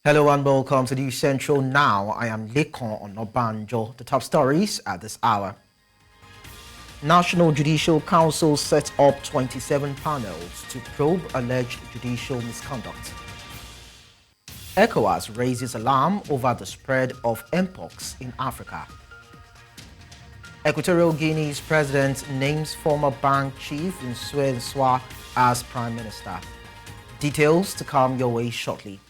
Hello and welcome to the Central Now. I am Lekan Onabanjo. The top stories at this hour. National Judicial Council sets up 27 panels to probe alleged judicial misconduct. ECOWAS raises alarm over the spread of mpox in Africa. Equatorial Guinea's president names former bank chief Nsue as prime minister. Details to come your way shortly.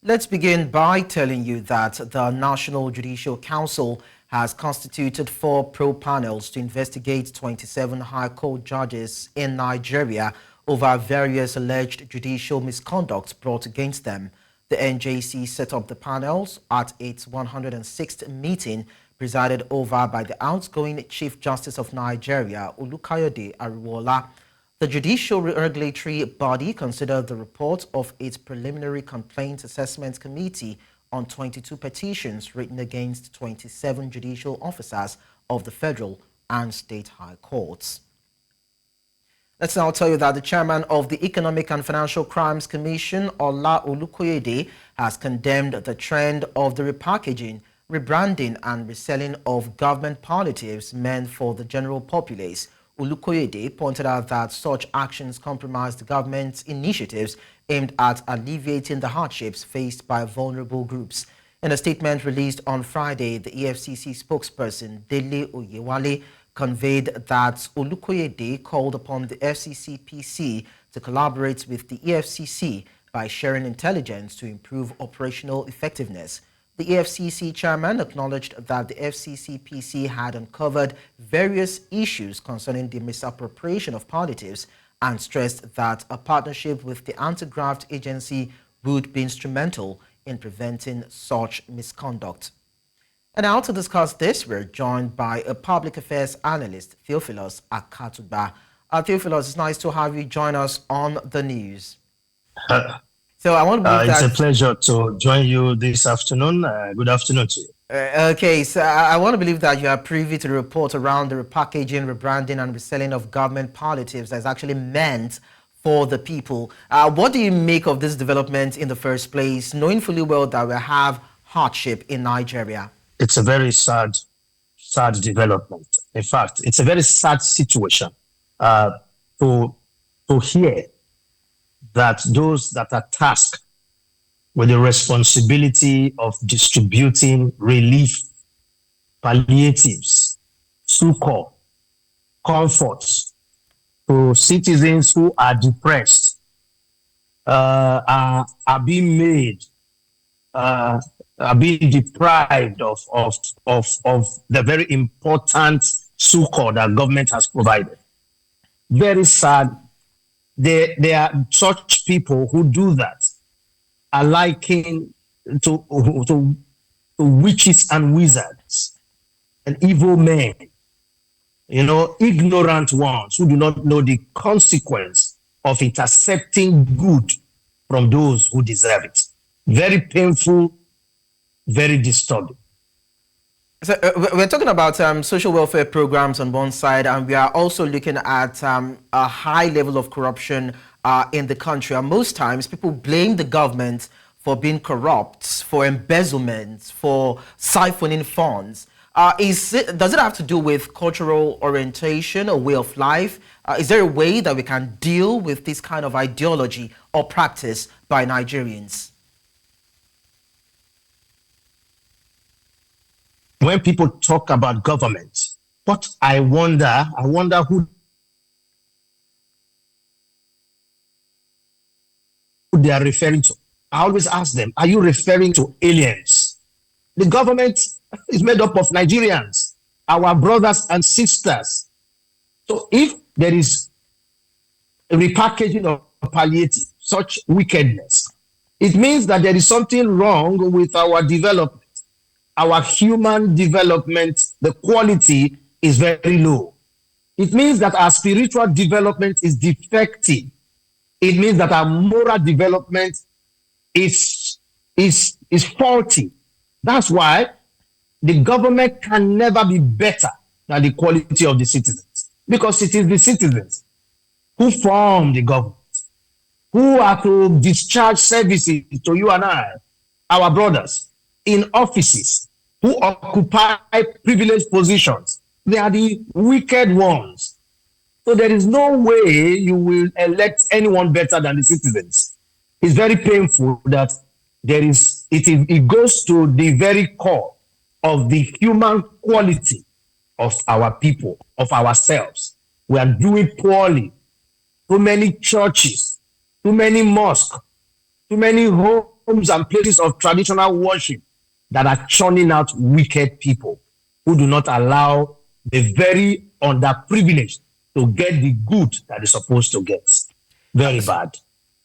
Let's begin by telling you that the National Judicial Council has constituted 4 probe panels to investigate 27 High Court judges in Nigeria over various alleged judicial misconduct brought against them. The NJC set up the panels at its 106th meeting, presided over by the outgoing Chief Justice of Nigeria, Olukayode Ariwola. The Judicial Regulatory Body considered the report of its Preliminary Complaint Assessment Committee on 22 petitions written against 27 judicial officers of the federal and state high courts. Let's now tell you that the chairman of the Economic and Financial Crimes Commission, Ola Olukoyede, has condemned the trend of the repackaging, rebranding and reselling of government palliatives meant for the general populace. Olukoyede pointed out that such actions compromise the government's initiatives aimed at alleviating the hardships faced by vulnerable groups. In a statement released on Friday, the EFCC spokesperson, Dele Oyewale, conveyed that Olukoyede called upon the FCCPC to collaborate with the EFCC by sharing intelligence to improve operational effectiveness. The EFCC chairman acknowledged that the FCCPC had uncovered various issues concerning the misappropriation of palliatives and stressed that a partnership with the anti-graft agency would be instrumental in preventing such misconduct. And now to discuss this, we're joined by a public affairs analyst, Theophilus Akatuba. Theophilus, it's nice to have you join us on the news. So I want to believe it's a pleasure to join you this afternoon. Good afternoon to you. Okay, so I want to believe that you are privy to the report around the repackaging, rebranding and reselling of government palliatives that's actually meant for the people. What do you make of this development in the first place, knowing fully well that we have hardship in Nigeria? It's a very sad development. In fact, it's a very sad situation to hear that those that are tasked with the responsibility of distributing relief, palliatives, succor, comforts to citizens who are depressed are being made, are being deprived of the very important succor that government has provided. Very sad. There are such people who do that, are likened to witches and wizards and evil men, ignorant ones who do not know the consequence of intercepting good from those who deserve it. Very painful, very disturbing. So we're talking about social welfare programs on one side, and we are also looking at a high level of corruption in the country. And most times people blame the government for being corrupt, for embezzlement, for siphoning funds. Does it have to do with cultural orientation, a way of life? Is there a way that we can deal with this kind of ideology or practice by Nigerians? When people talk about government, what I wonder who they are referring to. I always ask them, are you referring to aliens? The government is made up of Nigerians, our brothers and sisters. So if there is a repackaging of palliative, such wickedness, it means that there is something wrong with our development. Our human development, the quality is very low. It means that our spiritual development is defective. It means that our moral development is faulty. That's why the government can never be better than the quality of the citizens, because it is the citizens who form the government, who are to discharge services to you and I, our brothers, in offices, who occupy privileged positions. They are the wicked ones. So there is no way you will elect anyone better than the citizens. It's very painful that it goes to the very core of the human quality of our people, of ourselves. We are doing poorly. Too many churches, too many mosques, too many homes and places of traditional worship that are churning out wicked people who do not allow the very underprivileged to get the good that they're supposed to get. Very bad.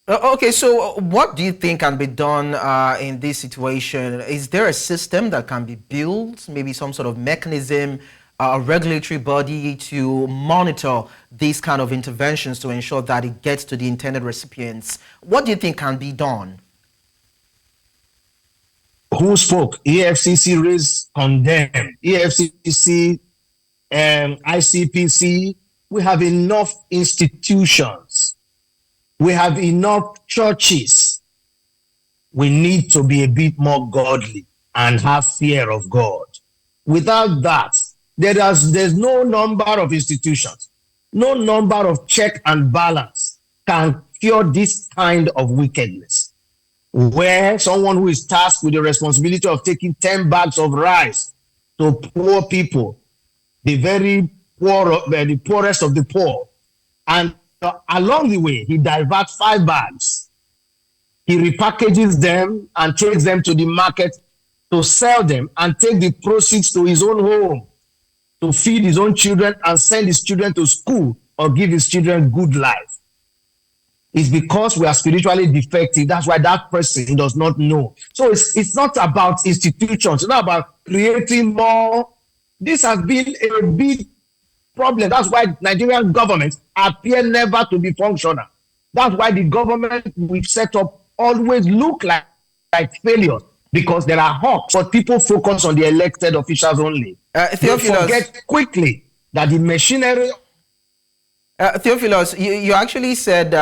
Okay, so what do you think can be done in this situation? Is there a system that can be built, maybe some sort of mechanism, a regulatory body to monitor these kind of interventions to ensure that it gets to the intended recipients? What do you think can be done? Who spoke? EFCC raised, condemned. EFCC, ICPC. We have enough institutions. We have enough churches. We need to be a bit more godly and have fear of God. Without that, there's no number of institutions, no number of check and balance can cure this kind of wickedness, where someone who is tasked with the responsibility of taking 10 bags of rice to poor people, the very poor, the poorest of the poor, and along the way, he diverts 5 bags. He repackages them and takes them to the market to sell them and take the proceeds to his own home to feed his own children and send his children to school or give his children good life. It's because we are spiritually defective. That's why that person does not know. So it's not about institutions. It's not about creating more. This has been a big problem. That's why Nigerian governments appear never to be functional. That's why the government we've set up always look like failures, because there are hawks, but people focus on the elected officials only. They forget quickly that the machinery. Theophilus, you actually said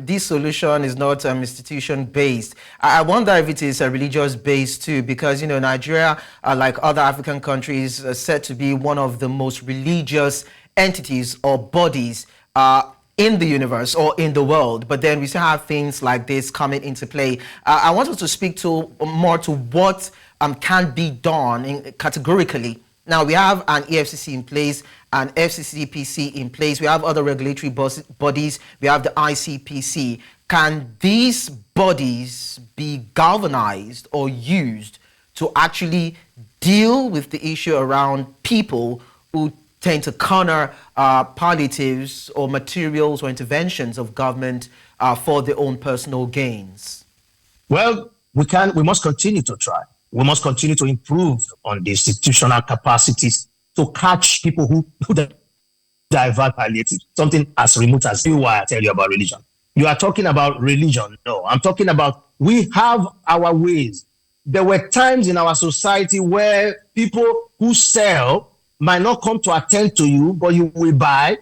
this solution is not institution-based. I wonder if it is religious-based too, because, you know, Nigeria, like other African countries, is said to be one of the most religious entities or bodies in the universe or in the world. But then we still have things like this coming into play. I want us to speak more to what can be done categorically. Now, we have an EFCC in place, an FCCPC in place. We have other regulatory bodies. We have the ICPC. Can these bodies be galvanized or used to actually deal with the issue around people who tend to corner palliatives or materials or interventions of government for their own personal gains? Well, we must continue to try. We must continue to improve on the institutional capacities to catch people who divert palliatives. Something as remote as you are, I tell you about religion. You are talking about religion. No, I'm talking about we have our ways. There were times in our society where people who sell might not come to attend to you, but you will buy,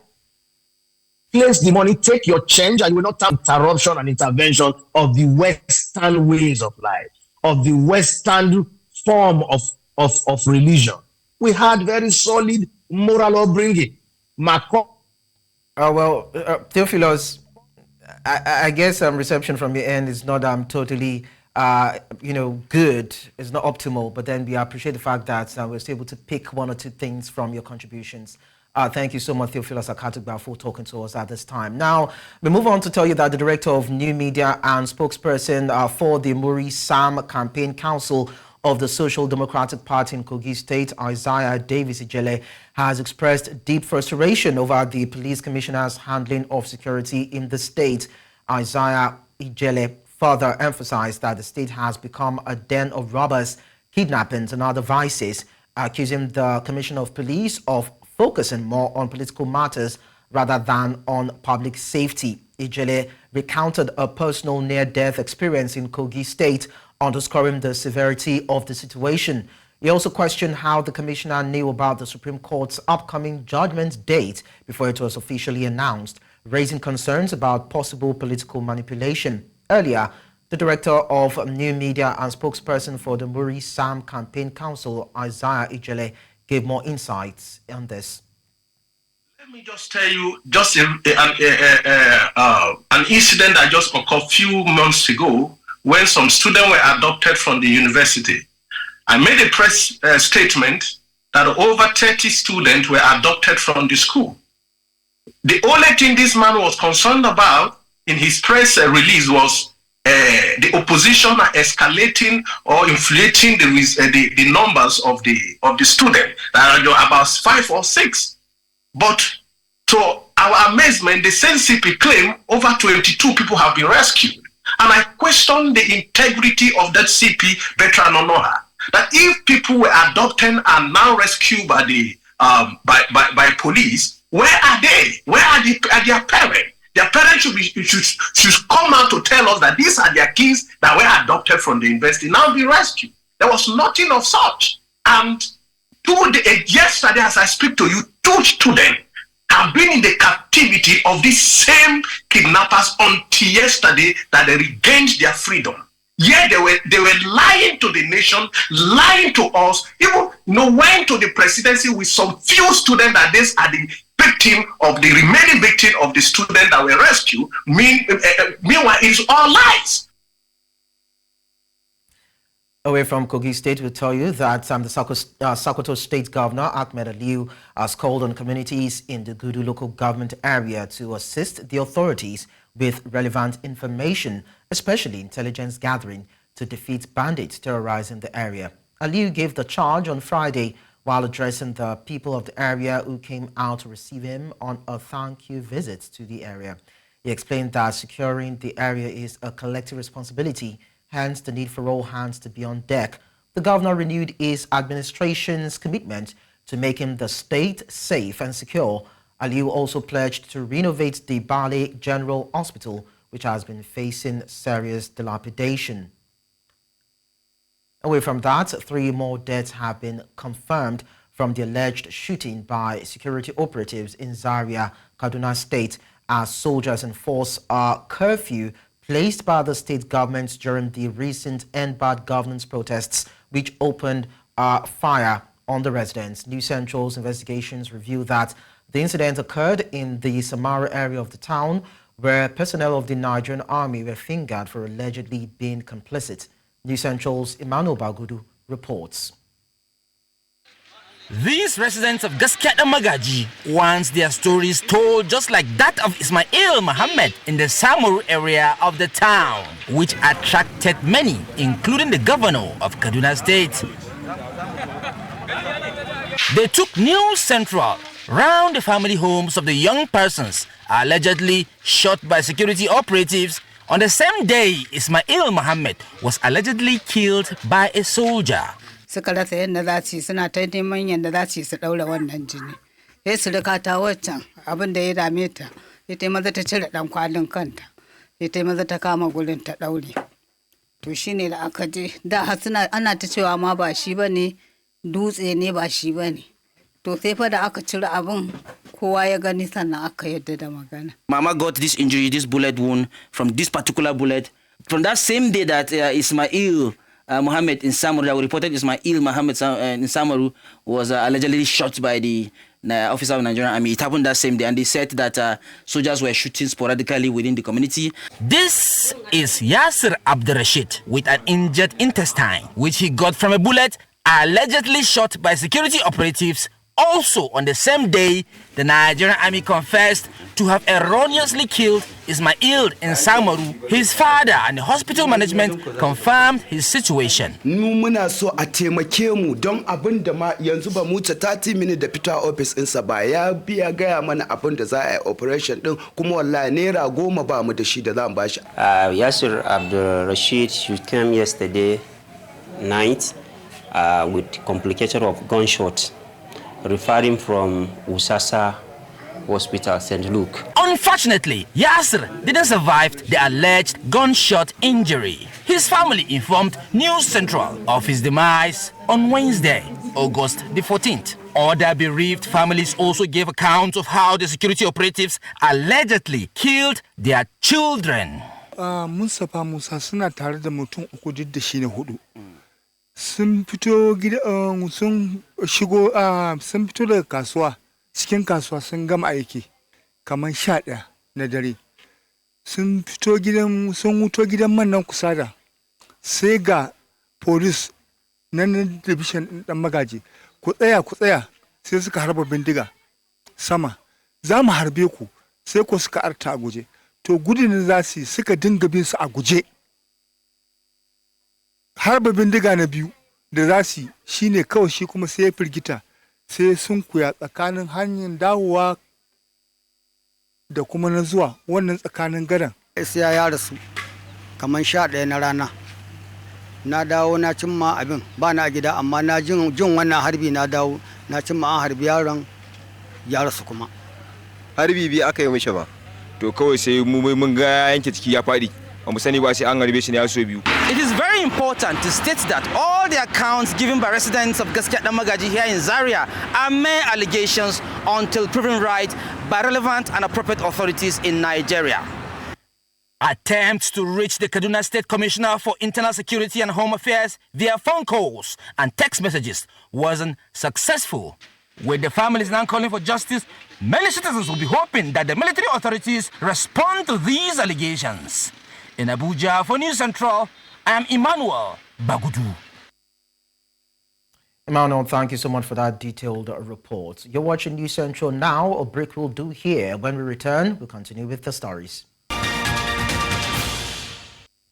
place the money, take your change, and you will not have interruption and intervention of the Western ways of life, of the Western form of religion. We had very solid moral upbringing. Theophilus, I guess reception from your end is not totally good. It's not optimal, but then we appreciate the fact that we're still able to pick one or two things from your contributions. Thank you so much, Theophilus Akatugba, for talking to us at this time. Now, we move on to tell you that the Director of New Media and spokesperson for the Muri Sam Campaign Council of the Social Democratic Party in Kogi State, Isaiah Davis Ijele, has expressed deep frustration over the police commissioner's handling of security in the state. Isaiah Ijele further emphasized that the state has become a den of robbers, kidnappings, and other vices, accusing the Commissioner of Police of focusing more on political matters rather than on public safety. Ijele recounted a personal near-death experience in Kogi State, underscoring the severity of the situation. He also questioned how the commissioner knew about the Supreme Court's upcoming judgment date before it was officially announced. raising concerns about possible political manipulation. Earlier, the director of new media and spokesperson for the Muri Sam Campaign Council, Isaiah Ijele, gave more insights on this. Let me just tell you just an incident that just occurred a few months ago when some students were adopted from the university. I made a press statement that over 30 students were adopted from the school. The only thing this man was concerned about in his press release was the opposition are escalating or inflating the numbers of the students. There are about 5 or 6. But to our amazement, the same CP claimed over 22 people have been rescued. And I question the integrity of that CP, Bertrand Onoha, that if people were adopted and now rescued by the by police, where are they? Where are their parents? Their parents should come out to tell us that these are their kids that were adopted from the university, now be rescued. There was nothing of such. And yesterday, as I speak to you, 2 students have been in the captivity of these same kidnappers until yesterday that they regained their freedom. Yeah, they were lying to the nation, lying to us. Even went to the presidency with some few students that these are the remaining victim of the students that were rescued. Meanwhile, it's all lies. Away from Kogi State, we'll tell you that the Sokoto State Governor, Ahmed Aliu, has called on communities in the Gudu local government area to assist the authorities with relevant information, especially intelligence gathering, to defeat bandits terrorizing the area. Aliu gave the charge on Friday while addressing the people of the area who came out to receive him on a thank you visit to the area. He explained that securing the area is a collective responsibility, hence the need for all hands to be on deck. The governor renewed his administration's commitment to making the state safe and secure. Aliu also pledged to renovate the Bale General Hospital, which has been facing serious dilapidation. Away from that, 3 more deaths have been confirmed from the alleged shooting by security operatives in Zaria, Kaduna State, as soldiers enforce a curfew placed by the state government during the recent End Bad Governance protests, which opened fire on the residents. News Central's investigations reveal that the incident occurred in the Samara area of the town, where personnel of the Nigerian army were fingered for allegedly being complicit. News Central's Emmanuel Bagudu reports. These residents of Gaskia and Magaji want their stories told just like that of Ismail Mohammed in the Samaru area of the town, which attracted many, including the governor of Kaduna State. They took News Central round the family homes of the young persons allegedly shot by security operatives on the same day Ismail Mohammed was allegedly killed by a soldier. Suka rasa yadda za su yi suna ta neman yadda za su yi su ɗaura wannan jini. Sai su rika ta waccan abin da ya dame ta, ita maza ta cire ɗan kwalin kanta, ita maza ta kama gurin ta ɗaure. To shi ne da aka je, da ana ta cewa ma ba shi ba ne, dutse ne ba shi ba ne. To sai fa da aka cire abin kowa ya gani sannan aka yadda da magana. Mama got this injury, this bullet wound from this particular bullet. From that same day that Ismail Mohammed in Samaru, we reported Ismail Mohammed in Samaru was allegedly shot by the officer of Nigerian Army. It happened that same day, and they said that soldiers were shooting sporadically within the community. This is Yasir Abdurrashid with an injured intestine, which he got from a bullet allegedly shot by security operatives. Also, on the same day, the Nigerian Army confessed to have erroneously killed Ismail in Samaru. His father and the hospital management confirmed his situation. Muna so a taimake mu don abin da ma yanzu ba mu ta 30 minutes da fita office ɗinsa ba ya biya gaya mana abin da za a yi operation ɗin kuma wallahi naira 10 ba mu da shi da za mu bashi. Yasir Abdurrashid, she came yesterday night with complication of gunshot, referring from Usasa Hospital, St. Luke. Unfortunately, Yasir didn't survive the alleged gunshot injury. His family informed News Central of his demise on Wednesday, August the 14th. Other bereaved families also gave accounts of how the security operatives allegedly killed their children. Mustapha Musa suna tare da mutum uku duk da shi ne hudu. Sun fito gida sun shigo sun fito daga kasuwa cikin kasuwa sun gama aiki kamar 11 na dare. Sun fito gidan sun wuto gidan man nan kusa da sai ga police nan division dan magaji ku tsaya sai suka harba bindiga sama za mu harbe ku sai ko suka arta a guje to gudun za su suka dinga bin su a guje harba bindiga na biyu da za su shine kawai shi kuma sai ya firgita sai sun kuya tsakanin hanyar dawowa da kuma na zuwa wannan tsakanin gadan sai ya rasu kamar 11 na rana na dawo na cimma abin ba na gida amma na jin wannan harbi na dawo na cimma an harbi yaron ya rasu kuma harbi bi aka yi mishi ba to kawai sai mun ga yanke ciki ya fadi ba mu sani ba sai an harbe shi ne ya so biyu. It is very important to state that all the accounts given by residents of Gaskiya Damagaji here in Zaria are mere allegations until proven right by relevant and appropriate authorities in Nigeria. Attempts to reach the Kaduna State Commissioner for Internal Security and Home Affairs via phone calls and text messages wasn't successful. With the families now calling for justice, many citizens will be hoping that the military authorities respond to these allegations. In Abuja for News Central, I am Emmanuel Bagudu. Emmanuel, thank you so much for that detailed report. You're watching News Central now. A break will do here. When we return, we'll continue with the stories.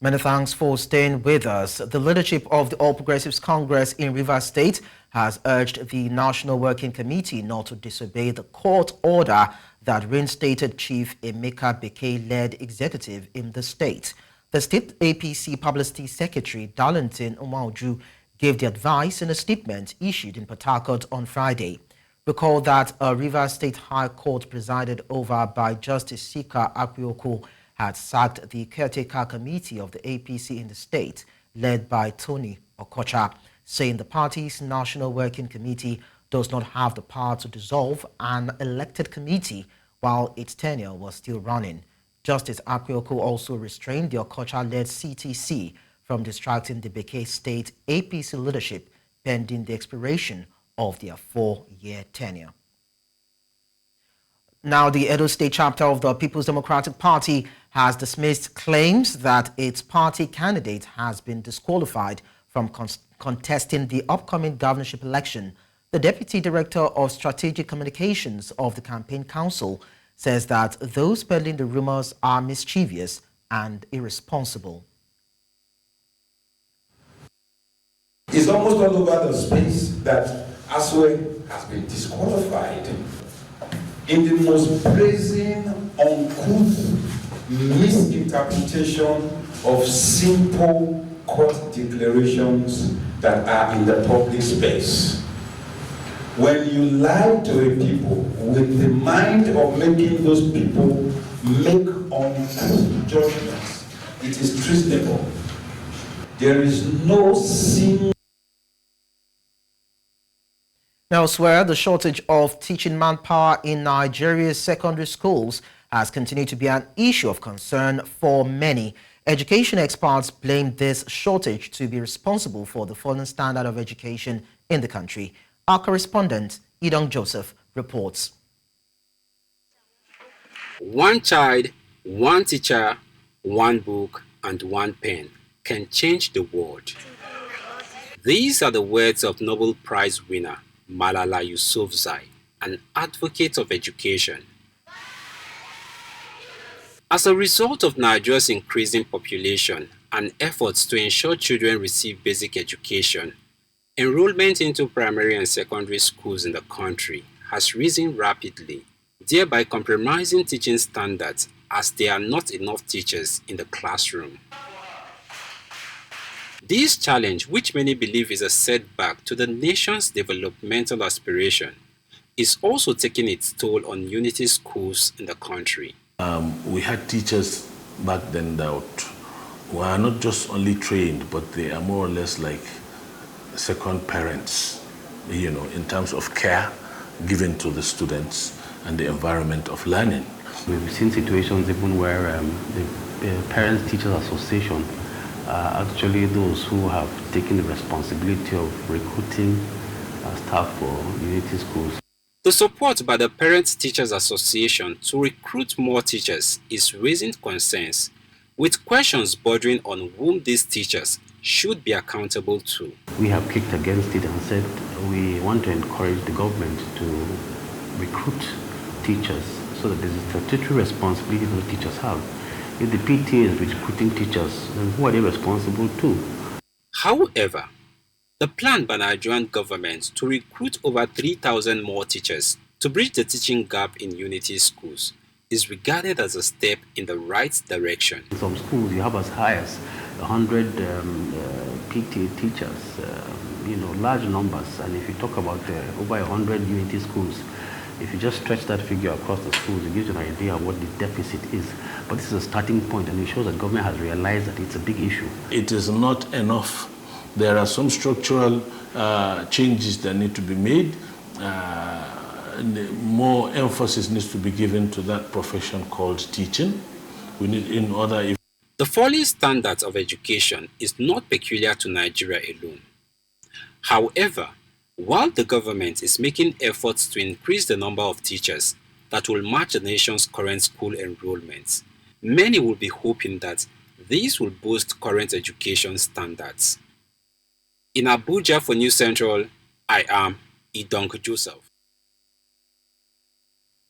Many thanks for staying with us. The leadership of the All Progressives Congress in Rivers State has urged the National Working Committee not to disobey the court order that reinstated Chief Emeka Bekele-led executive in the state. The state APC Publicity Secretary, Darlington Onabanjo, gave the advice in a statement issued in Port Harcourt on Friday. Recall that a Rivers State High Court presided over by Justice Sika Akwioko had sacked the caretaker committee of the APC in the state, led by Tony Okocha, saying the party's National Working Committee does not have the power to dissolve an elected committee while its tenure was still running. Justice Akwioko also restrained the Okocha-led CTC from distracting the Bekele State APC leadership pending the expiration of their 4-year tenure. Now, the Edo State chapter of the People's Democratic Party has dismissed claims that its party candidate has been disqualified from contesting the upcoming governorship election. The Deputy Director of Strategic Communications of the Campaign Council says that those peddling the rumors are mischievous and irresponsible. It's almost all over the space that Aswe has been disqualified in the most brazen, uncouth misinterpretation of simple court declarations that are in the public space. When you lie to a people with the mind of making those people make uncouth judgments, it is treasonable. There is no sin. Elsewhere, the shortage of teaching manpower in Nigeria's secondary schools has continued to be an issue of concern for many. Education experts blame this shortage to be responsible for the falling standard of education in the country. Our correspondent, Idong Joseph, reports. One child, one teacher, one book, and one pen can change the world. These are the words of Nobel Prize winner Malala Yousafzai, an advocate of education. As a result of Nigeria's increasing population and efforts to ensure children receive basic education, enrollment into primary and secondary schools in the country has risen rapidly, thereby compromising teaching standards as there are not enough teachers in the classroom. This challenge, which many believe is a setback to the nation's developmental aspiration, is also taking its toll on unity schools in the country. We had teachers back then that were not just only trained, but they are more or less like second parents. in terms of care given to the students and the environment of learning. We've seen situations even where the Parents Teachers Association are actually those who have taken the responsibility of recruiting staff for unity schools. The support by the Parents Teachers Association to recruit more teachers is raising concerns, with questions bordering on whom these teachers should be accountable to. We have kicked against it and said we want to encourage the government to recruit teachers so that there's a statutory responsibility those teachers have. If the PTA is recruiting teachers, then who are they responsible to? However, the plan by the Nigerian government to recruit over 3,000 more teachers to bridge the teaching gap in unity schools is regarded as a step in the right direction. In some schools, you have as high as 100 PTA teachers, large numbers. And if you talk about over 100 unity schools, if you just stretch that figure across the schools, it gives you an idea of what the deficit is. But this is a starting point, and it shows that government has realized that it's a big issue. It is not enough. There are some structural changes that need to be made. More emphasis needs to be given to that profession called teaching. We need The falling standards of education is not peculiar to Nigeria alone. However, while the government is making efforts to increase the number of teachers that will match the nation's current school enrollments, many will be hoping that these will boost current education standards. In Abuja for News Central, I am Idonk Joseph.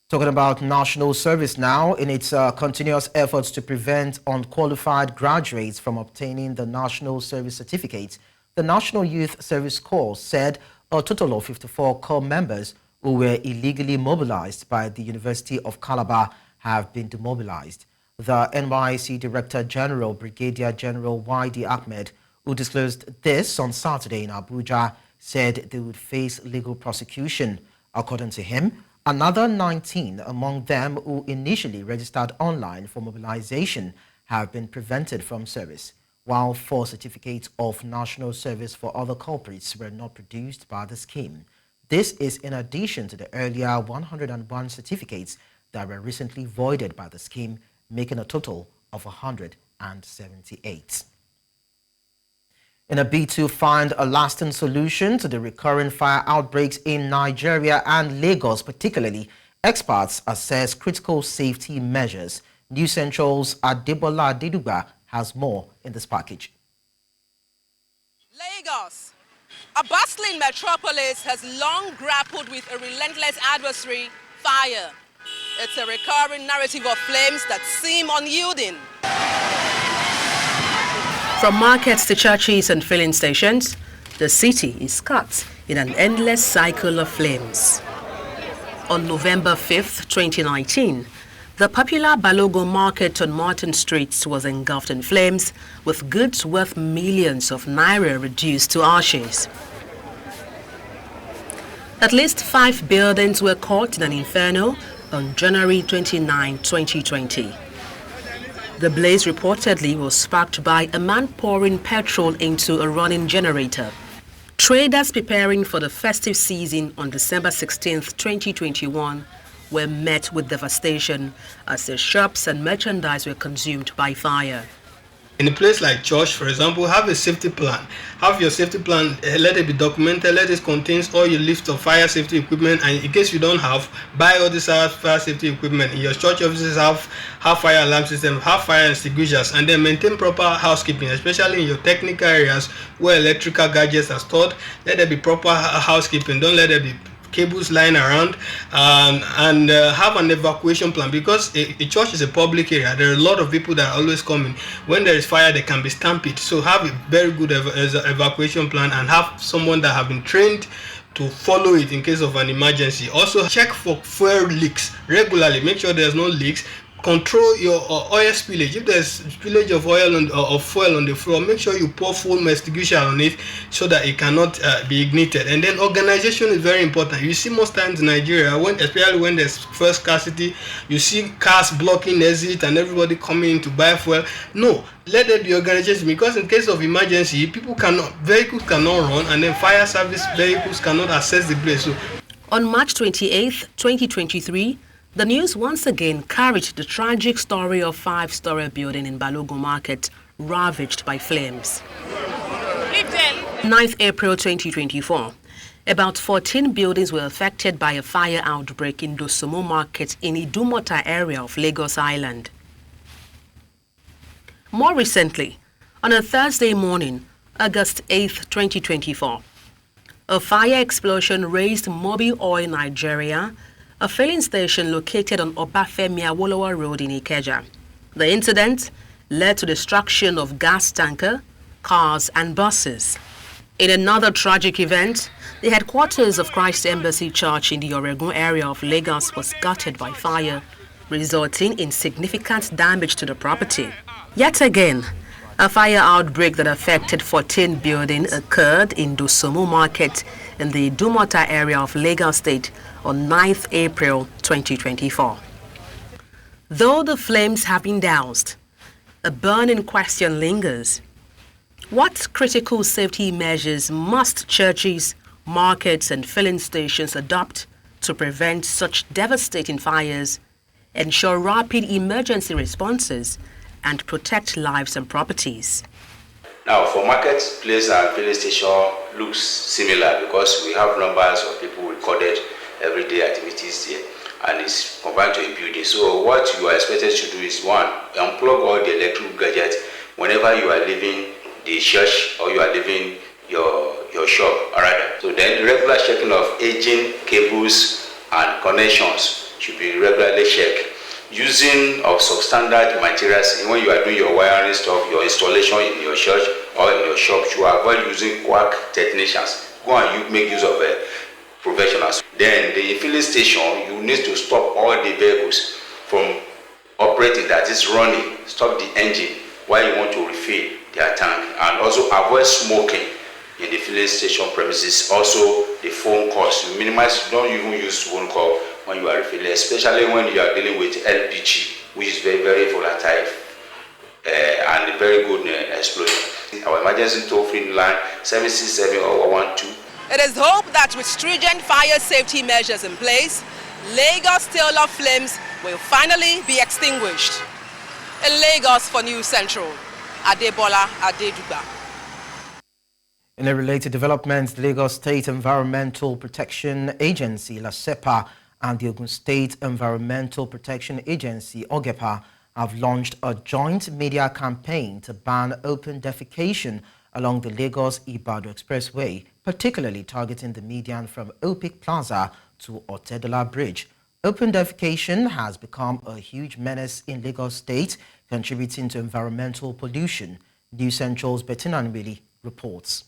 Talking about national service now, in its continuous efforts to prevent unqualified graduates from obtaining the national service certificate, the National Youth Service Corps said a total of 54 corps members who were illegally mobilized by the University of Calabar have been demobilized. The NYSC Director General, Brigadier General Y.D. Ahmed, who disclosed this on Saturday in Abuja, said they would face legal prosecution. According to him, another 19 among them who initially registered online for mobilization have been prevented from service, while 4 certificates of national service for other culprits were not produced by the scheme. This is in addition to the earlier 101 certificates that were recently voided by the scheme, making a total of 178. In a bid to find a lasting solution to the recurring fire outbreaks in Nigeria and Lagos particularly, experts assess critical safety measures. News Central's Adebola Diduba has more in this package. Lagos, a bustling metropolis, has long grappled with a relentless adversary, fire. It's a recurring narrative of flames that seem unyielding. From markets to churches and filling stations, the city is caught in an endless cycle of flames. On November 5th, 2019, the popular Balogo market on Martin Street was engulfed in flames, with goods worth millions of naira reduced to ashes. At least 5 buildings were caught in an inferno on January 29, 2020. The blaze reportedly was sparked by a man pouring petrol into a running generator. Traders preparing for the festive season on December 16, 2021 were met with devastation as their shops and merchandise were consumed by fire. In a place like church, for example, have a safety plan. Have your safety plan, let it be documented, let it contain all your list of fire safety equipment, and in case you don't have, buy all this fire safety equipment. In your church offices, have fire alarm system, have fire extinguishers, and then maintain proper housekeeping, especially in your technical areas where electrical gadgets are stored. Let there be proper housekeeping. Don't let there be cables lying around, and have an evacuation plan, because a church is a public area. There are a lot of people that are always coming. When there is fire, they can be stampeded. So have a very good evacuation plan, and have someone that have been trained to follow it in case of an emergency. Also check for fuel leaks regularly. Make sure there's no leaks. control your oil spillage. If there's spillage of oil or fuel on the floor, make sure you pour full extinguisher on it so that it cannot be ignited. And then organization is very important. You see most times in Nigeria, especially when there's fuel scarcity, you see cars blocking exit and everybody coming in to buy fuel. No, let there be organization, because in case of emergency, vehicles cannot run, and then fire service vehicles cannot access the place. So, on March 28, 2023, the news once again carried the tragic story of five-story building in Balogun Market ravaged by flames. 9th April 2024, about 14 buildings were affected by a fire outbreak in Dosomo Market in Idumota area of Lagos Island. More recently, on a Thursday morning, August 8, 2024, a fire explosion razed Mobil Oil Nigeria, a filling station located on Obafemi Awolowo Road in Ikeja. The incident led to destruction of gas tanker, cars and buses. In another tragic event, the headquarters of Christ Embassy Church in the Oregon area of Lagos was gutted by fire, resulting in significant damage to the property. Yet again, a fire outbreak that affected 14 buildings occurred in Dosomo Market in the Idumota area of Lagos State on 9th April 2024. Though the flames have been doused, a burning question lingers. What critical safety measures must churches, markets and filling stations adopt to prevent such devastating fires, ensure rapid emergency responses, and protect lives and properties? Now, for marketplace and filling station looks similar because we have numbers of people recorded everyday activities here, and it's confined to a building. So what you are expected to do is, one, unplug all the electrical gadgets whenever you are leaving the church or you are leaving your shop, rather. So then the regular checking of aging cables and connections should be regularly checked. Using of substandard materials when you are doing your wiring stuff, your installation in your church or in your shop, to avoid using quack technicians. Go and make use of professionals. Then the filling station, you need to stop all the vehicles from operating that is running. Stop the engine while you want to refill their tank, and also avoid smoking in the filling station premises. Also, the phone calls, you minimize. Don't even use phone call when you are refilling, especially when you are dealing with LPG, which is very, very volatile and a very good explosion. Our emergency toll-free line 767-0112. It is hoped that with stringent fire safety measures in place, Lagos tail of flames will finally be extinguished. In Lagos for News Central, Adebola Adeduba. In a related development, the Lagos State Environmental Protection Agency, LASEPA, and the Ogun State Environmental Protection Agency, OGEPA, have launched a joint media campaign to ban open defecation along the Lagos-Ibadan Expressway, particularly targeting the median from Opik Plaza to Otedola Bridge. Open defecation has become a huge menace in Lagos State, contributing to environmental pollution. News Central's Bettina Nwili reports.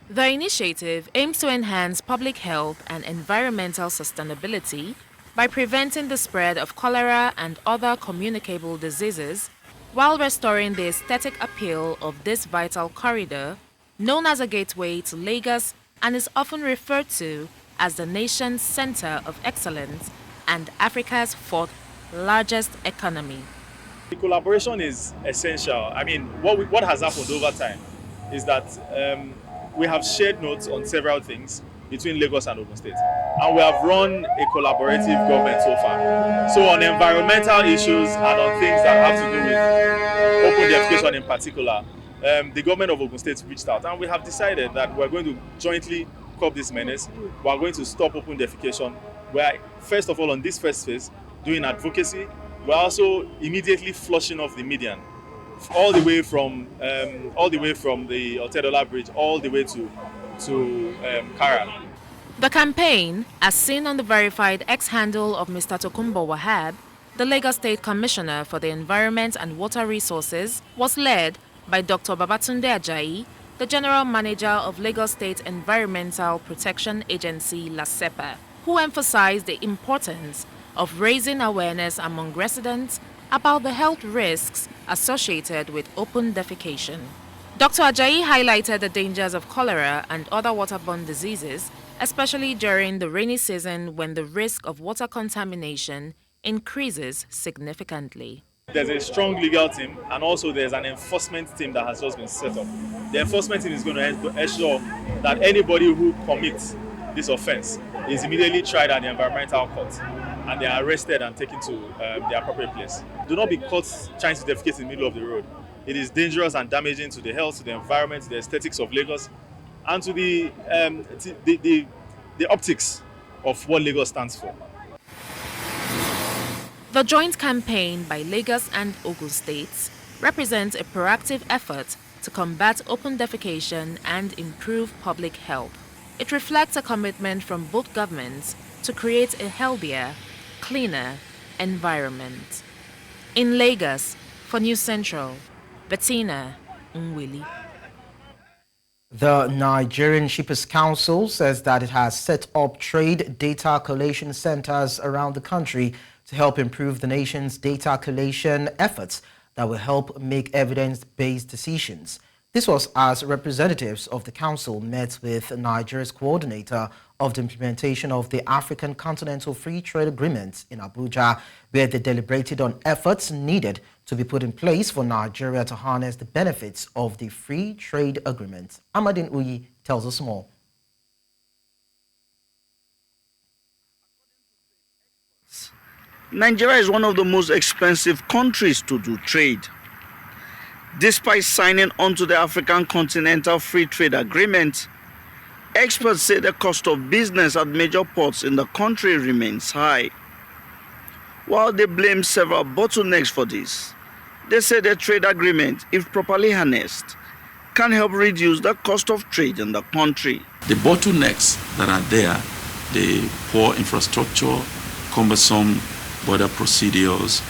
The initiative aims to enhance public health and environmental sustainability by preventing the spread of cholera and other communicable diseases while restoring the aesthetic appeal of this vital corridor, known as a gateway to Lagos and is often referred to as the nation's center of excellence and Africa's fourth largest economy. The collaboration is essential. I mean, what has happened over time is that we have shared notes on several things between Lagos and Ogun State, and we have run a collaborative government so far. So on environmental issues and on things that have to do with open defecation in particular, the government of Ogun State reached out, and we have decided that we're going to jointly curb this menace. We're going to stop open defecation. We're, first of all, on this first phase, doing advocacy. We're also immediately flushing off the median, all the way from the Otedola Bridge, all the way to Kara. The campaign, as seen on the verified X handle of Mr. Tokumbo Wahab, the Lagos State Commissioner for the Environment and Water Resources, was led by Dr. Babatunde Ajayi, the General Manager of Lagos State Environmental Protection Agency, LASEPA. who emphasized the importance of raising awareness among residents about the health risks associated with open defecation. Dr. Ajayi highlighted the dangers of cholera and other waterborne diseases, especially during the rainy season when the risk of water contamination increases significantly. There's a strong legal team, and also there's an enforcement team that has just been set up. The enforcement team is going to ensure that anybody who commits this offense is immediately tried at the environmental court and they are arrested and taken to the appropriate place. Do not be caught trying to defecate in the middle of the road. It is dangerous and damaging to the health, to the environment, to the aesthetics of Lagos, and to the optics of what Lagos stands for. The joint campaign by Lagos and Ogun states represents a proactive effort to combat open defecation and improve public health. It reflects a commitment from both governments to create a healthier, cleaner environment. In Lagos, for News Central, Bettina Nwili. The Nigerian Shippers Council says that it has set up trade data collation centers around the country to help improve the nation's data collation efforts that will help make evidence-based decisions. This was as representatives of the council met with Nigeria's coordinator of the implementation of the African Continental Free Trade Agreement in Abuja, where they deliberated on efforts needed to be put in place for Nigeria to harness the benefits of the Free Trade Agreement. Amadin Uyi tells us more. Nigeria is one of the most expensive countries to do trade. Despite signing onto the African Continental Free Trade Agreement, experts say the cost of business at major ports in the country remains high. While they blame several bottlenecks for this, they say the trade agreement, if properly harnessed, can help reduce the cost of trade in the country. The bottlenecks that are there, the poor infrastructure, cumbersome border procedures,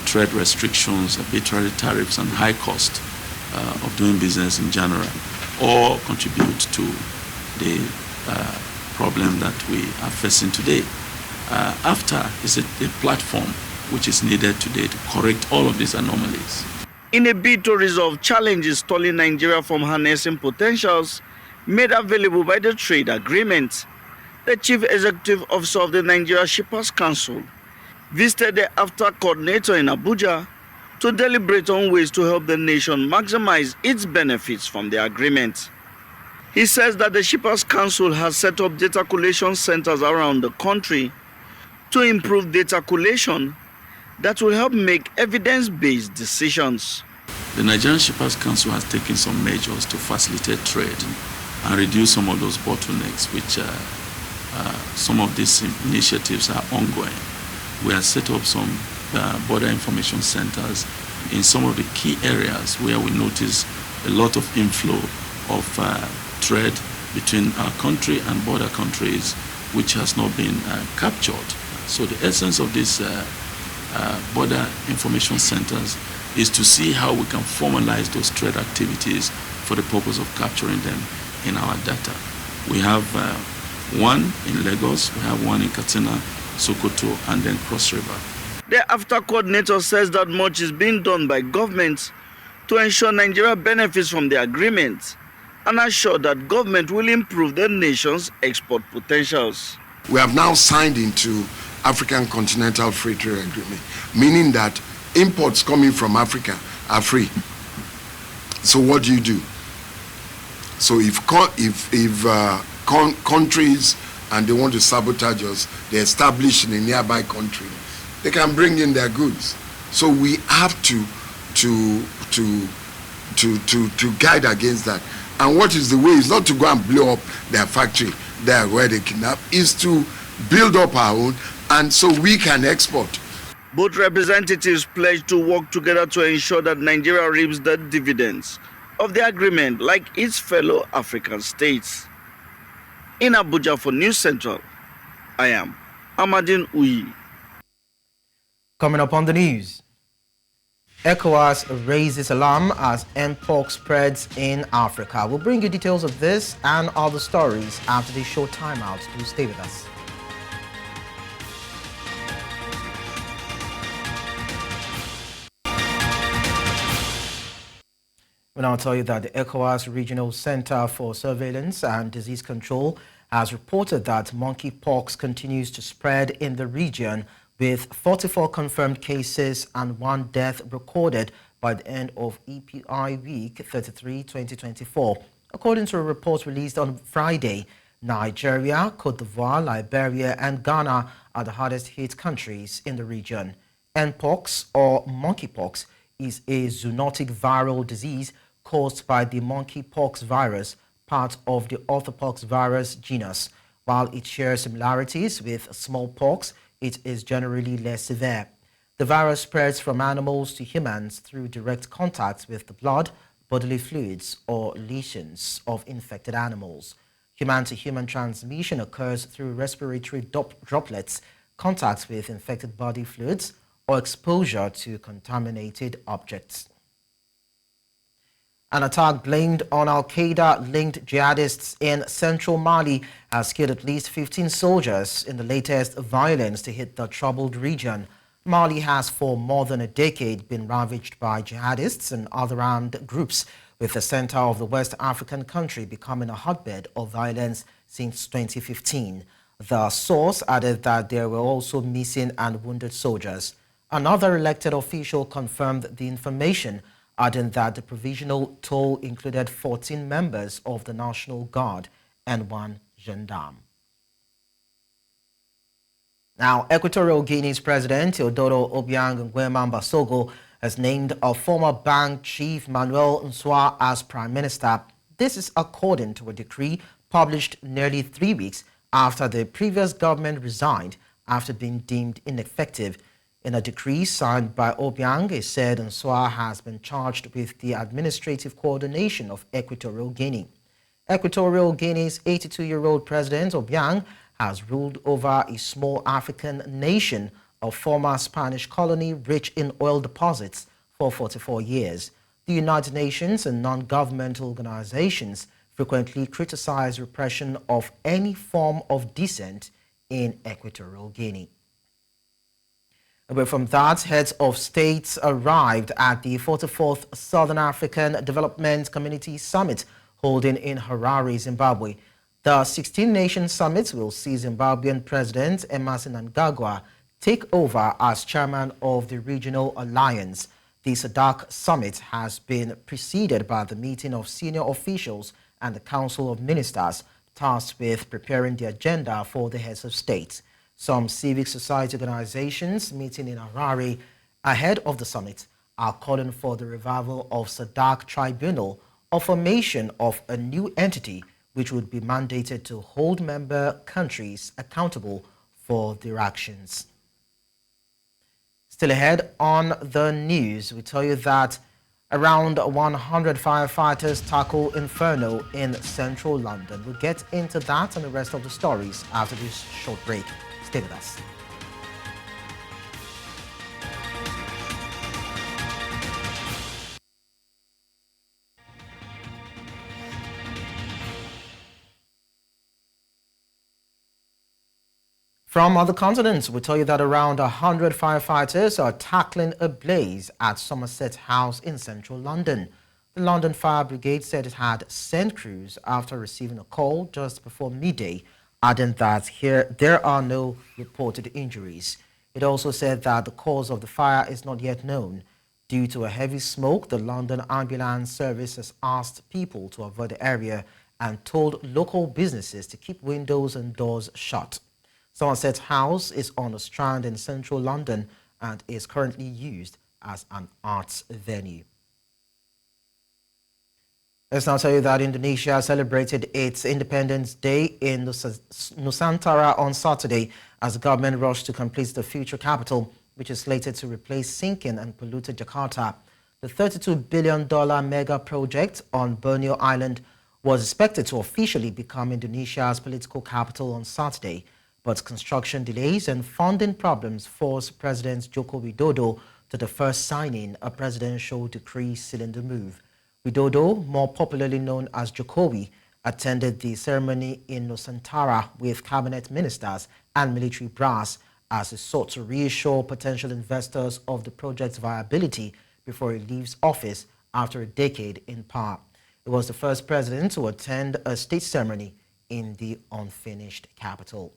trade restrictions, arbitrary tariffs, and high cost of doing business in general, all contribute to the problem that we are facing today. AFTA is a platform which is needed today to correct all of these anomalies. In a bid to resolve challenges stalling Nigeria from harnessing potentials made available by the trade agreement, the Chief Executive Officer of the Nigeria Shippers Council visited the AFTA coordinator in Abuja to deliberate on ways to help the nation maximize its benefits from the agreement. He says that the Shippers Council has set up data collation centers around the country to improve data collation that will help make evidence-based decisions. The Nigerian Shippers Council has taken some measures to facilitate trade and reduce some of those bottlenecks, which some of these initiatives are ongoing. We have set up some border information centers in some of the key areas where we notice a lot of inflow of trade between our country and border countries, which has not been captured. So the essence of these border information centers is to see how we can formalize those trade activities for the purpose of capturing them in our data. We have one in Lagos, we have one in Katsina, Sokoto, and then Cross River. The AFTA coordinator says that much is being done by governments to ensure Nigeria benefits from the agreement and assure that government will improve the nation's export potentials. We have now signed into African Continental Free Trade Agreement, meaning that imports coming from Africa are free. So what do? So if countries and they want to sabotage us, they establish in a nearby country, they can bring in their goods. So we have to guide against that. And what is the way? Is not to go and blow up their factory there where they kidnap, is to build up our own, and so we can export. Both representatives pledged to work together to ensure that Nigeria reaps the dividends of the agreement like its fellow African states. In Abuja for News Central, I am Amadin Uyi. Coming up on the news, ECOWAS raises alarm as mpox spreads in Africa. We'll bring you details of this and other stories after this short timeout. Do stay with us. We'll now tell you that the ECOWAS Regional Center for Surveillance and Disease Control has reported that monkeypox continues to spread in the region, with 44 confirmed cases and 1 death recorded by the end of EPI Week 33, 2024. According to a report released on Friday, Nigeria, Cote d'Ivoire, Liberia, and Ghana are the hardest hit countries in the region. Mpox, or monkeypox, is a zoonotic viral disease caused by the monkeypox virus, part of the orthopox virus genus. While it shares similarities with smallpox, it is generally less severe. The virus spreads from animals to humans through direct contact with the blood, bodily fluids, or lesions of infected animals. Human-to-human transmission occurs through respiratory droplets, contact with infected body fluids, or exposure to contaminated objects. An attack blamed on Al-Qaeda-linked jihadists in central Mali has killed at least 15 soldiers in the latest violence to hit the troubled region. Mali has for more than a decade been ravaged by jihadists and other armed groups, with the center of the West African country becoming a hotbed of violence since 2015. The source added that there were also missing and wounded soldiers. Another elected official confirmed the information, adding that the provisional toll included 14 members of the National Guard and 1 gendarme. Now, Equatorial Guinea's President Teodoro Obiang Nguema Mbasogo has named a former bank chief, Manuel Nsua, as Prime Minister. This is according to a decree published nearly 3 weeks after the previous government resigned after being deemed ineffective. In a decree signed by Obiang, it said Nsua has been charged with the administrative coordination of Equatorial Guinea. Equatorial Guinea's 82-year-old President Obiang has ruled over a small African nation, a former Spanish colony rich in oil deposits, for 44 years. The United Nations and non-governmental organizations frequently criticize repression of any form of dissent in Equatorial Guinea. Away from that, heads of states arrived at the 44th Southern African Development Community Summit holding in Harare, Zimbabwe. The 16-nation summit will see Zimbabwean President Emmerson Mnangagwa take over as chairman of the regional alliance. The SADC summit has been preceded by the meeting of senior officials and the Council of Ministers tasked with preparing the agenda for the heads of state. Some civic society organizations meeting in Harare ahead of the summit are calling for the revival of SADC Tribunal, or formation of a new entity which would be mandated to hold member countries accountable for their actions. Still ahead on the news, we tell you that around 100 firefighters tackle inferno in central London. We'll get into that and the rest of the stories after this short break. Stay with us. From other continents, we tell you that around 100 firefighters are tackling a blaze at Somerset House in central London. The London Fire Brigade said it had sent crews after receiving a call just before midday, adding that there are no reported injuries. It also said that the cause of the fire is not yet known. Due to a heavy smoke, the London Ambulance Service has asked people to avoid the area and told local businesses to keep windows and doors shut. Somerset House is on a strand in central London and is currently used as an arts venue. Let's now tell you that Indonesia celebrated its Independence Day in Nusantara on Saturday as the government rushed to complete the future capital, which is slated to replace sinking and polluted Jakarta. The $32 billion mega project on Borneo Island was expected to officially become Indonesia's political capital on Saturday, but construction delays and funding problems forced President Joko Widodo to the first signing a presidential decree sealing the move. Widodo, more popularly known as Jokowi, attended the ceremony in Nusantara with cabinet ministers and military brass as he sought to reassure potential investors of the project's viability before he leaves office after a decade in power. He was the first president to attend a state ceremony in the unfinished capital.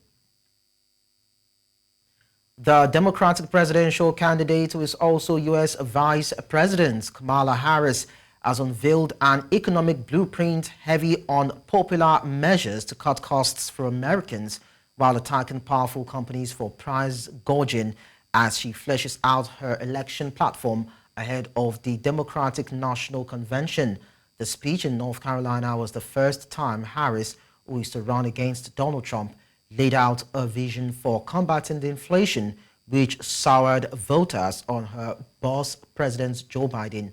The Democratic presidential candidate, who is also U.S. Vice President Kamala Harris, has unveiled an economic blueprint heavy on popular measures to cut costs for Americans while attacking powerful companies for price gouging as she fleshes out her election platform ahead of the Democratic National Convention. The speech in North Carolina was the first time Harris, who is to run against Donald Trump, laid out a vision for combating the inflation which soured voters on her boss, President Joe Biden.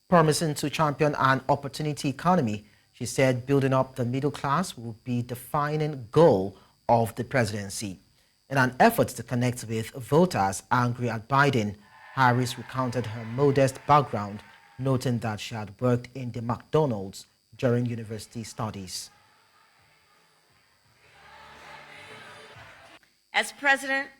Promising to champion an opportunity economy, she said building up the middle class will be the defining goal of the presidency. In an effort to connect with voters angry at Biden, Harris recounted her modest background, noting that she had worked in the McDonald's during university studies. As president,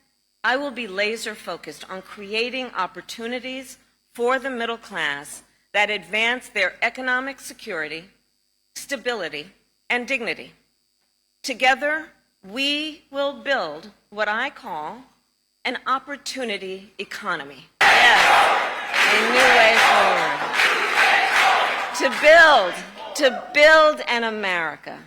I will be laser focused on creating opportunities for the middle class that advance their economic security, stability, and dignity. Together, we will build what I call an opportunity economy. Yes, a new way forward. To build an America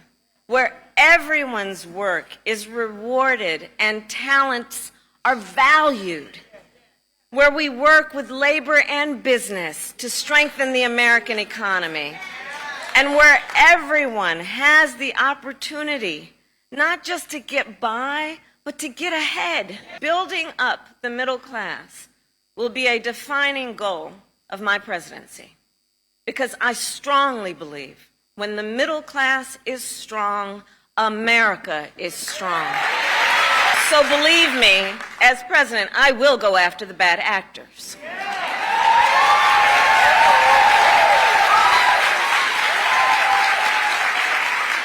where everyone's work is rewarded and talents are valued, where we work with labor and business to strengthen the American economy, and where everyone has the opportunity not just to get by, but to get ahead. Building up the middle class will be a defining goal of my presidency, because I strongly believe when the middle class is strong, America is strong. So believe me, as president, I will go after the bad actors.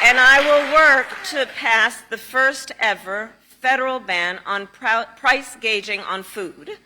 And I will work to pass the first ever federal ban on price gouging on food.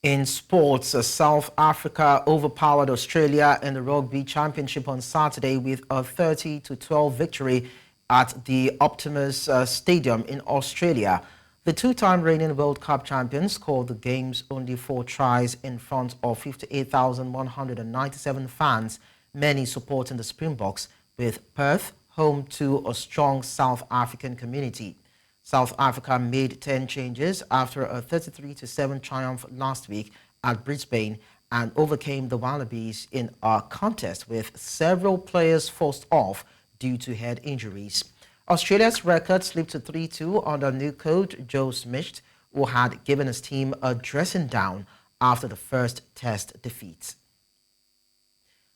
In sports, South Africa overpowered Australia in the Rugby Championship on Saturday with a 30-12 victory at the Optimus Stadium in Australia. The two-time reigning World Cup champions scored the game's only 4 tries in front of 58,197 fans, many supporting the Springboks, with Perth home to a strong South African community. South Africa made 10 changes after a 33-7 triumph last week at Brisbane and overcame the Wallabies in a contest with several players forced off due to head injuries. Australia's record slipped to 3-2 under new coach Joe Schmidt, who had given his team a dressing down after the first test defeat.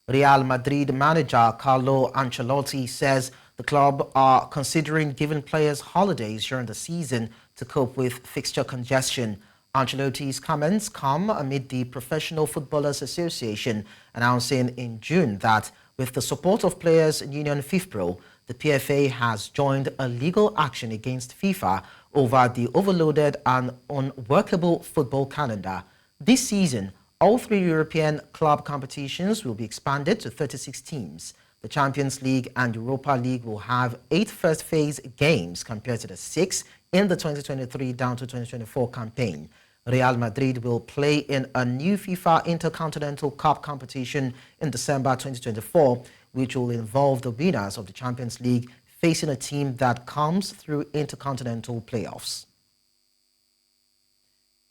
Real Madrid manager Carlo Ancelotti says the club are considering giving players holidays during the season to cope with fixture congestion. Ancelotti's comments come amid the Professional Footballers Association announcing in June that with the support of Players Union FIFPro, the PFA has joined a legal action against FIFA over the overloaded and unworkable football calendar. This season, all 3 European club competitions will be expanded to 36 teams. The Champions League and Europa League will have 8 first phase games compared to the 6 in the 2023 down to 2024 campaign. Real Madrid will play in a new FIFA Intercontinental Cup competition in December 2024, which will involve the winners of the Champions League facing a team that comes through intercontinental playoffs.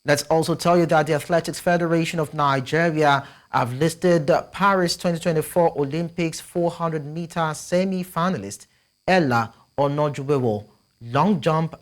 Let's also tell you that the Athletics Federation of Nigeria have listed Paris 2024 Olympics 400-meter semi-finalist Ella Onojuwewo, long jump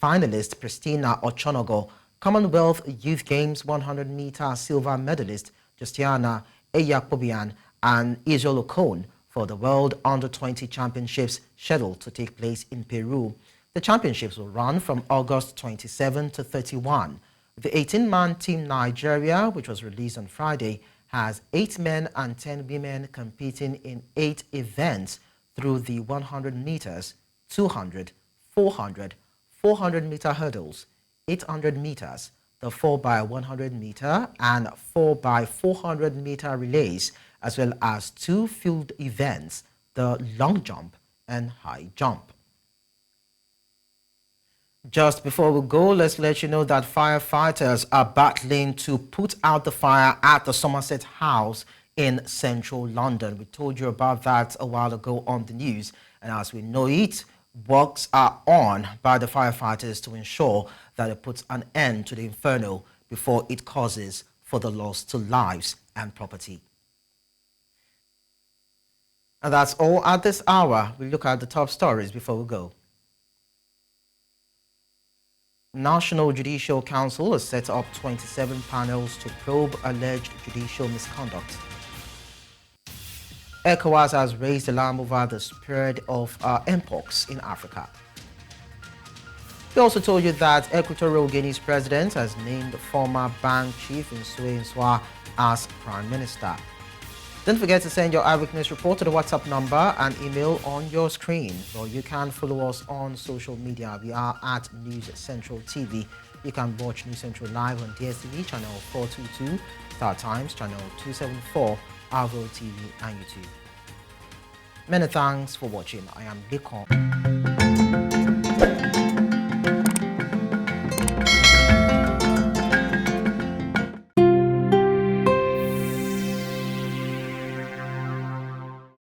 finalist Christina Ochonogo, Commonwealth Youth Games 100-meter silver medalist Justiana Eyakobian, and Israel Okon for the World Under-20 Championships scheduled to take place in Peru. The championships will run from August 27 to 31. The 18-man Team Nigeria, which was released on Friday, has 8 men and 10 women competing in 8 events through the 100 meters, 200, 400, 400-meter hurdles, 800 meters, the 4x100 meter and 4x400 meter relays, as well as 2 field events, the long jump and high jump. Just before we go, let's let you know that firefighters are battling to put out the fire at the Somerset House in central London. We told you about that a while ago on the news, and as we know it, works are on by the firefighters to ensure that it puts an end to the inferno before it causes further loss to lives and property. And that's all at this hour. We look at the top stories before we go. National Judicial Council has set up 27 panels to probe alleged judicial misconduct. ECOWAS has raised alarm over the spread of mpox in Africa. We also told you that Equatorial Guinea's president has named former bank chief Nsue as prime minister. Don't forget to send your eyewitness report to the WhatsApp number and email on your screen. Or you can follow us on social media. We are at News Central TV. You can watch News Central live on DSTV channel 422, Star Times channel 274, Arvo TV and YouTube. Many thanks for watching. I am Lekan.